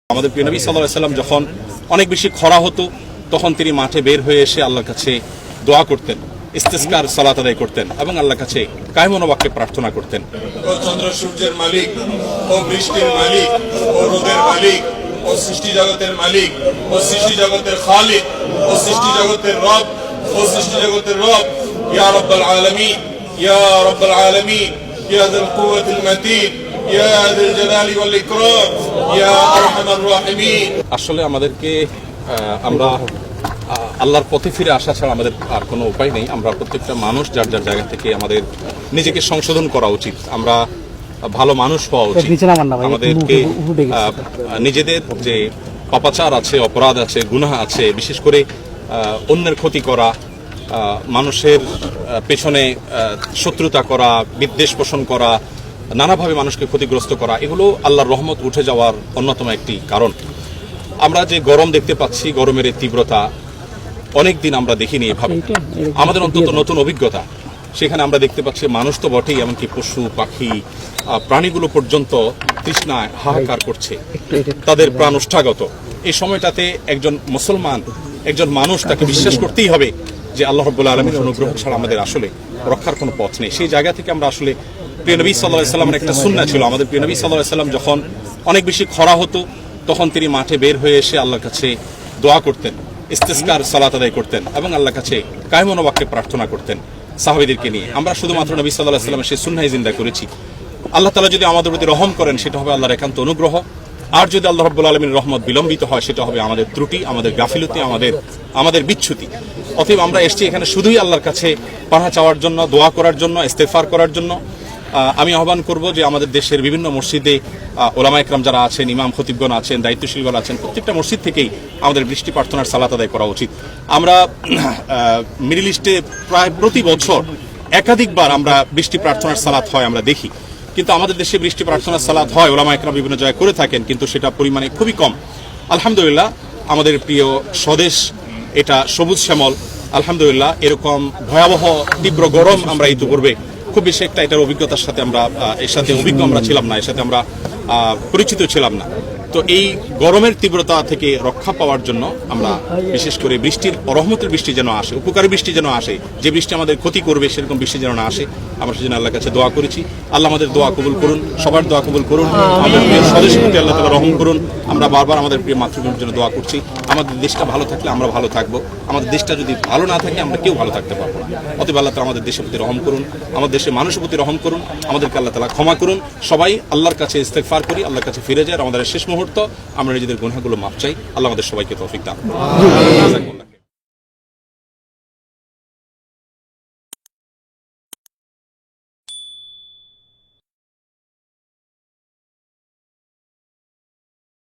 আমাদের প্রিয় নবী সাল্লাল্লাহু আলাইহি ওয়াসাল্লাম যখন অনেক বেশি খরা হতো তখন তিনি মাঠে বের হয়ে এসে আল্লাহর কাছে দোয়া করতেন, ইস্তিসকার সালাত আদায় করতেন এবং আল্লাহর কাছে কায়মনো বাক্যে প্রার্থনা করতেন। ও চন্দ্র সূর্যের মালিক, ও বৃষ্টির মালিক, ও রোদের মালিক, ও সৃষ্টি জগতের মালিক, ও সৃষ্টি জগতের খালিক, ও সৃষ্টি জগতের রব, ও সৃষ্টি জগতের রব, ইয়া রাব্বাল আলামিন, ইয়া রাব্বাল আলামিন, ইয়া যাল কুওয়াতিল মাতিন, ইয়া যাল জালালি ওয়াল ইকরাম, ইয়া আরহামার রাহিমিন। আসলে আমাদেরকে আমরা আল্লাহর পথে ফিরে আসা ছাড়া আমাদের আর কোনো উপায় নেই। আমরা প্রত্যেকটা মানুষ যার যার জায়গা থেকে আমাদের নিজেকে সংশোধন করা উচিত। আমরা ভালো মানুষ হওয়া উচিত। আমাদেরকে নিজেদের যে পাপাচার আছে, অপরাধ আছে, গুনাহ আছে, বিশেষ করে অন্যের ক্ষতি করা, মানুষের পেছনে শত্রুতা করা, বিদ্বেষ পোষণ করা, নানাভাবে মানুষকে ক্ষতিগ্রস্ত করা, এগুলো আল্লাহর রহমত উঠে যাওয়ার অন্যতম একটি কারণ। আমরা যে গরম দেখতে পাচ্ছি, গরমের এই তীব্রতা অনেক দিন আমরা দেখিনি এভাবে। আমাদের অন্তত নতুন অভিজ্ঞতা। সেখানে আমরা দেখতে পাচ্ছি মানুষ তো বটেই, এমনকি পশু পাখি প্রাণীগুলো পর্যন্ত তৃষ্ণায় হাহাকার করছে, তাদের প্রাণ ওষ্ঠাগত। এই সময়টাতে একজন মুসলমান, একজন মানুষ, তাকে বিশ্বাস করতেই হবে যে আল্লাহ রাব্বুল আলামিনের অনুগ্রহ ছাড়া আমাদের আসলে রক্ষার কোনো পথ নেই। সেই জায়গা থেকে আমরা আসলে প্রিয় নবী সাল্লাল্লাহু আলাইহি ওয়াসাল্লামের একটা সুন্নাহ ছিল। আমাদের প্রিয় নবী সাল্লাল্লাহু আলাইহি ওয়াসাল্লাম যখন অনেক বেশি খরা হতো তখন তিনি মাঠে বের হয়ে এসে আল্লাহর কাছে দোয়া করতেন, ইস্তিসকার সালাত আদায় করতেন এবং আল্লাহর কাছে কায়মনো বাক্যে প্রার্থনা করতেন সাহাবীদেরকে নিয়ে। আমরা শুধুমাত্র নবী সাল্লাল্লাহু আলাইহি ওয়াসাল্লামের সেই সুন্নাহই জিন্দা করেছি। আল্লাহ তাআলা যদি আমাদের প্রতি রহম করেন সেটা হবে আল্লাহর একান্ত অনুগ্রহ, আর যদি আল্লাহ রাব্বুল আলামিনের রহমত বিলম্বিত হয় সেটা হবে আমাদের ত্রুটি, আমাদের গাফিলতি, আমাদের বিচ্যুতি। অতএব আমরা এসেছি এখানে শুধুই আল্লাহর কাছে পানাহ চাওয়ার জন্য, দোয়া করার জন্য, ইস্তেগফার করার জন্য। আমি আহ্বান করব যে আমাদের দেশের বিভিন্ন মসজিদে ওলামা একরাম যারা আছেন, ইমাম খতিবগণ আছেন, দায়িত্বশীলগণ আছেন, প্রত্যেকটা মসজিদ থেকেই আমাদের বৃষ্টি প্রার্থনার সালাত আদায় করা উচিত। আমরা মিডল ইস্টে প্রায় প্রতি বছর একাধিকবার আমরা বৃষ্টি প্রার্থনার সালাত হয় আমরা দেখি, কিন্তু আমাদের দেশে বৃষ্টি প্রার্থনার সালাত হয়, ওলামা একরাম বিভিন্ন জায়গায় করে থাকেন, কিন্তু সেটা পরিমাণে খুবই কম। আলহামদুলিল্লাহ আমাদের প্রিয় স্বদেশ এটা সবুজ শ্যামল। আলহামদুলিল্লাহ এরকম ভয়াবহ তীব্র গরম আমরা ইতিপূর্বে খুব বেশি একটা এটার অভিজ্ঞতার সাথে আমরা এর সাথে অভিজ্ঞ আমরা ছিলাম না, এর সাথে আমরা পরিচিত ছিলাম না। তো এই গরমের তীব্রতা থেকে রক্ষা পাওয়ার জন্য আমরা বিশেষ করে বৃষ্টির, রহমতের বৃষ্টি যেন আসে, উপকারী বৃষ্টি যেন আসে, যে বৃষ্টি আমাদের ক্ষতি করবে সেরকম বৃষ্টি যেন না আসে, আমরা সেজন্য আল্লাহর কাছে দোয়া করেছি। আল্লাহ আমাদের দোয়া কবুল করুন, সবার দোয়া কবুল করুন, আমাদের প্রিয় স্বদেশের প্রতি আল্লাহ তাআলা রহম করুন। আমরা বারবার আমাদের প্রিয় মাতৃভূমির জন্য দোয়া করছি। আমাদের দেশটা ভালো থাকলে আমরা ভালো থাকবো, আমাদের দেশটা যদি ভালো না থাকে আমরা কেউ ভালো থাকতে পারবো না। অতএব আল্লাহ তাআলা আমাদের দেশের প্রতি রহম করুন, আমাদের দেশের মানুষের প্রতি রহম করুন, আমাদেরকে আল্লাহ তাআলা ক্ষমা করুন। সবাই আল্লাহর কাছে ইস্তেগফার করি, আল্লাহর কাছে ফিরে যাই, আমাদের শেষ মুহূর্ত, আমরা নিজেদের গুনাহগুলো মাফ চাই। আল্লাহ আমাদের সবাইকে তৌফিক দান করুন।